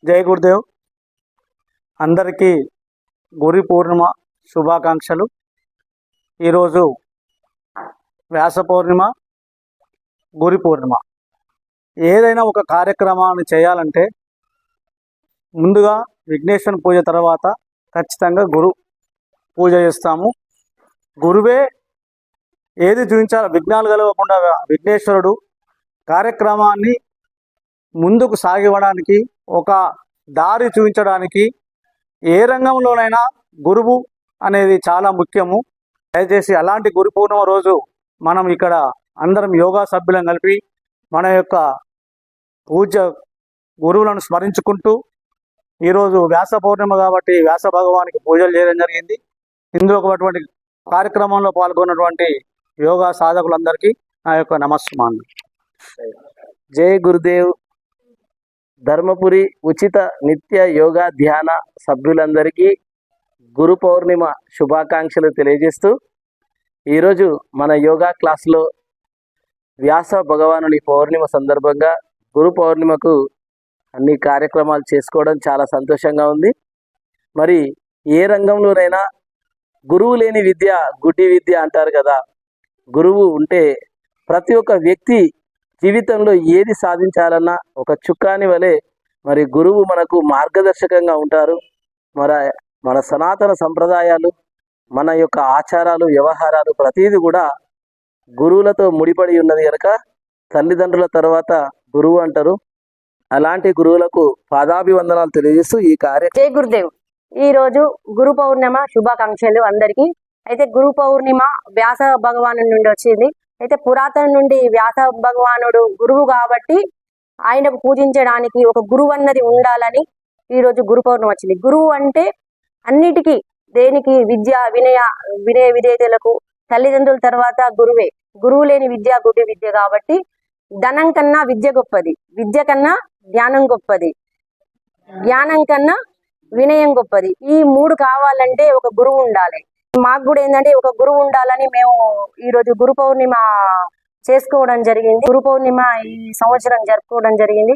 జై గురుదేవ్. అందరికీ గురు పూర్ణిమ శుభాకాంక్షలు. ఈరోజు వ్యాస పౌర్ణిమ, గురు పూర్ణిమ. ఏదైనా ఒక కార్యక్రమాన్ని చేయాలంటే ముందుగా విఘ్నేశ్వరుని పూజ తర్వాత ఖచ్చితంగా గురు పూజ చేస్తాము. గురువే ఏది చూపించాలో విఘ్నాలు కలగకుండా విఘ్నేశ్వరుడు కార్యక్రమాన్ని ముందుకు సాగివ్వడానికి, ఒక దారి చూపించడానికి ఏ రంగంలోనైనా గురువు అనేది చాలా ముఖ్యము. దయచేసి అలాంటి గురు పూర్ణిమ రోజు మనం ఇక్కడ అందరం యోగా సభ్యులను కలిపి మన యొక్క పూజ గురువులను స్మరించుకుంటూ, ఈరోజు వ్యాస పౌర్ణిమ కాబట్టి వ్యాస భగవానికి పూజలు చేయడం జరిగింది. ఇందులో ఒకటువంటి కార్యక్రమంలో పాల్గొన్నటువంటి యోగా సాధకులందరికీ నా యొక్క నమస్కారం. జై గురుదేవ్. ధర్మపురి ఉచిత నిత్య యోగా ధ్యాన సభ్యులందరికీ గురు పౌర్ణిమ శుభాకాంక్షలు తెలియజేస్తూ, ఈరోజు మన యోగా క్లాస్లో వ్యాస భగవానుని పౌర్ణిమ సందర్భంగా గురు పౌర్ణిమకు అన్ని కార్యక్రమాలు చేసుకోవడం చాలా సంతోషంగా ఉంది. మరి ఏ రంగంలోనైనా గురువు లేని విద్య గుడ్డి విద్య అంటారు కదా. గురువు ఉంటే ప్రతి ఒక్క వ్యక్తి జీవితంలో ఏది సాధించాలన్నా ఒక చుక్కాని వలె మరి గురువు మనకు మార్గదర్శకంగా ఉంటారు. మన సనాతన సంప్రదాయాలు, మన యొక్క ఆచారాలు, వ్యవహారాలు ప్రతిదీ కూడా గురువులతో ముడిపడి ఉన్నది కనుక తల్లిదండ్రుల తర్వాత గురువు అంటారు. అలాంటి గురువులకు పాదాభివందనాలు తెలియజేస్తూ ఈ జై గురుదేవ్. ఈ రోజు గురు పౌర్ణిమ శుభాకాంక్షలు అందరికీ. అయితే గురు పౌర్ణిమ వ్యాస భగవాను నుండి వచ్చింది. అయితే పురాతన నుండి వ్యాస భగవానుడు గురువు కాబట్టి ఆయనకు పూజించడానికి ఒక గురువు అన్నది ఉండాలని ఈరోజు గురు పౌర్ణమి వచ్చింది. గురువు అంటే అన్నిటికీ, దేనికి విద్య వినయ విధేయతలకు తల్లిదండ్రుల తర్వాత గురువే. గురువు లేని విద్య గుడ్డి విద్య కాబట్టి ధనం కన్నా విద్య గొప్పది, విద్య కన్నా జ్ఞానం గొప్పది, జ్ఞానం కన్నా వినయం గొప్పది. ఈ మూడు కావాలంటే ఒక గురువు ఉండాలి. మాకు కూడా ఏంటంటే ఒక గురువు ఉండాలని మేము ఈరోజు గురు పౌర్ణిమ చేసుకోవడం జరిగింది. గురు పౌర్ణిమ ఈ సంవత్సరం జరుపుకోవడం జరిగింది.